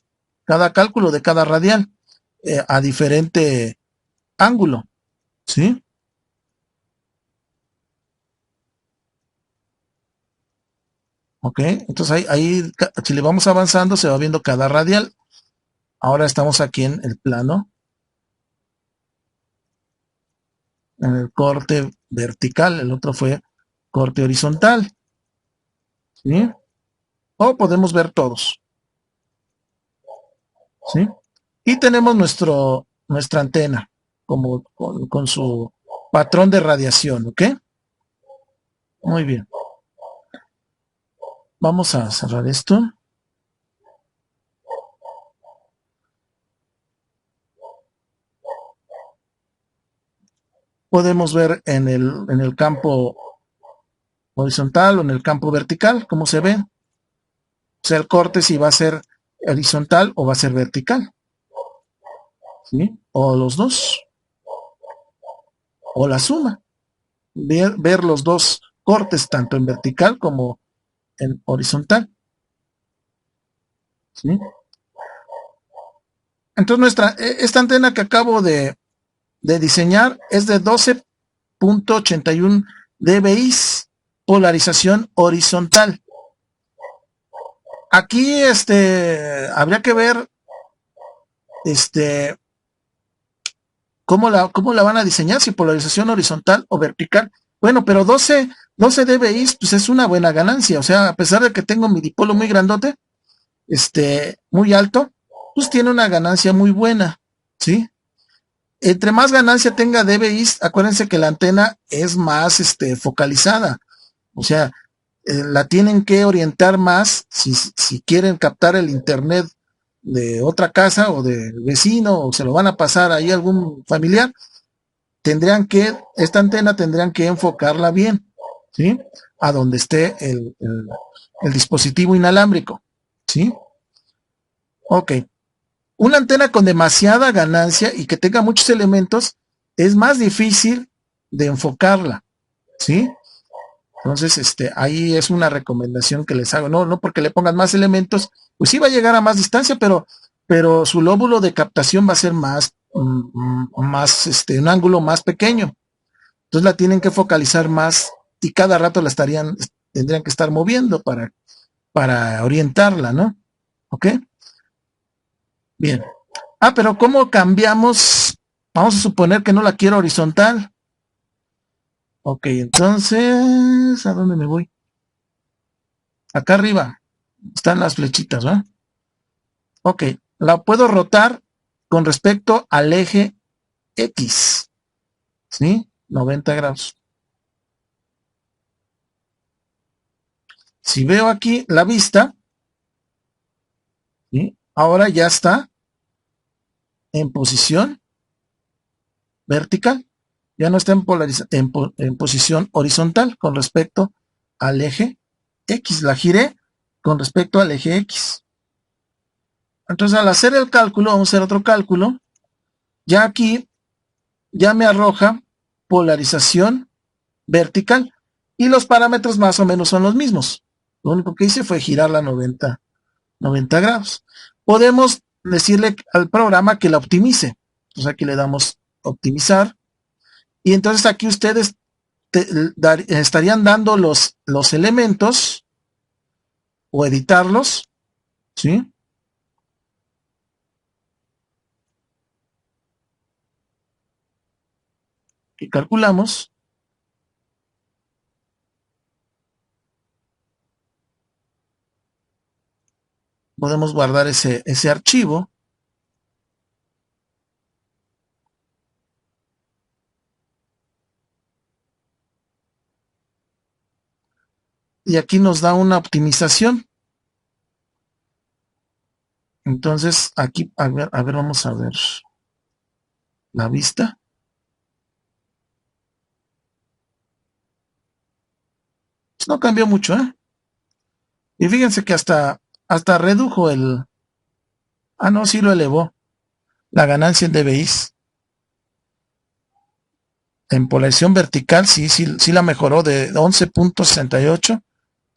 cada cálculo de cada radial a diferente ángulo. ¿Sí? Ok, entonces ahí si le vamos avanzando se va viendo cada radial. Ahora estamos aquí en el plano, en el corte vertical, el otro fue corte horizontal. ¿sí? O podemos ver todos, ¿sí? Y tenemos nuestra antena como con su patrón de radiación, ¿ok? Muy bien. Vamos a cerrar esto. Podemos ver en el campo horizontal o en el campo vertical, cómo se ve. O sea, el corte si va a ser horizontal o va a ser vertical, ¿sí? O los dos, o la suma. Ver los dos cortes, tanto en vertical como en horizontal, ¿sí? Entonces esta antena que acabo de diseñar es de 12.81 dBi, polarización horizontal. Aquí habría que ver cómo la van a diseñar, si polarización horizontal o vertical. Bueno, pero 12 dBi pues es una buena ganancia, o sea, a pesar de que tengo mi dipolo muy grandote, muy alto, pues tiene una ganancia muy buena, ¿sí? Entre más ganancia tenga dBi, acuérdense que la antena es más focalizada, o sea, la tienen que orientar más si quieren captar el internet de otra casa o de vecino o se lo van a pasar ahí a algún familiar, esta antena tendrían que enfocarla bien, ¿sí? A donde esté el dispositivo inalámbrico, ¿sí? Ok. Una antena con demasiada ganancia y que tenga muchos elementos es más difícil de enfocarla, ¿sí? Entonces, ahí es una recomendación que les hago. No porque le pongan más elementos, pues sí va a llegar a más distancia, pero su lóbulo de captación va a ser un ángulo más pequeño. Entonces la tienen que focalizar más y cada rato tendrían que estar moviendo para orientarla, ¿no? ¿Ok? Bien. Pero ¿cómo cambiamos? Vamos a suponer que no la quiero horizontal. Ok, entonces, ¿a dónde me voy? Acá arriba están las flechitas, ¿va? Ok, la puedo rotar con respecto al eje X, ¿sí? 90 grados. Si veo aquí la vista, ¿sí? Ahora ya está en posición vertical, ya no está en posición horizontal con respecto al eje X. La giré con respecto al eje X. Entonces, al hacer el cálculo, vamos a hacer otro cálculo. Ya aquí, ya me arroja polarización vertical. Y los parámetros más o menos son los mismos. Lo único que hice fue girarla 90 grados. Podemos decirle al programa que la optimice. Entonces aquí le damos optimizar. Y entonces aquí ustedes estarían dando los elementos o editarlos, ¿sí? Y calculamos. Podemos guardar ese archivo. Y aquí nos da una optimización. Entonces aquí, a ver, vamos a ver la vista. Pues no cambió mucho, ¿eh? Y fíjense que hasta redujo no, sí lo elevó. La ganancia en dBi. En polarización vertical sí la mejoró de 11.68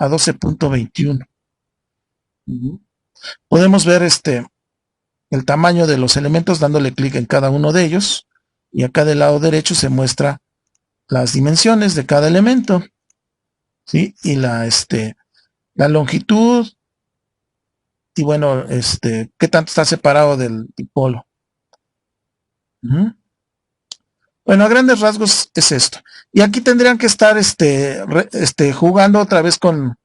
a 12.21. Podemos ver el tamaño de los elementos dándole clic en cada uno de ellos. Y acá del lado derecho se muestra las dimensiones de cada elemento, ¿sí? Y la longitud, y bueno, qué tanto está separado del dipolo. Bueno, a grandes rasgos es esto. Y aquí tendrían que estar jugando otra vez con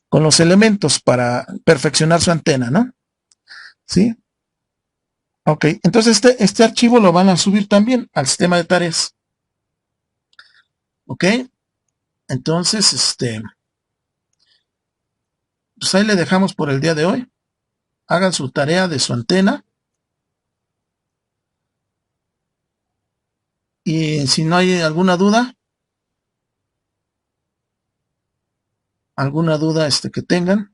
con los elementos para perfeccionar su antena, ¿no? ¿Sí? Ok, entonces este archivo lo van a subir también al sistema de tareas. Ok, entonces, pues ahí le dejamos por el día de hoy. Hagan su tarea de su antena. Y si no hay alguna duda que tengan,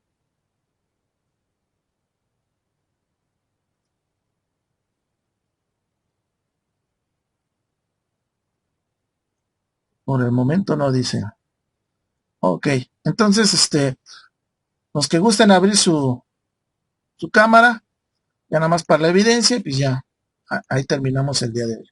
por el momento no dice. Ok, entonces, los que gusten abrir su cámara, ya nada más para la evidencia, y pues ya, ahí terminamos el día de hoy.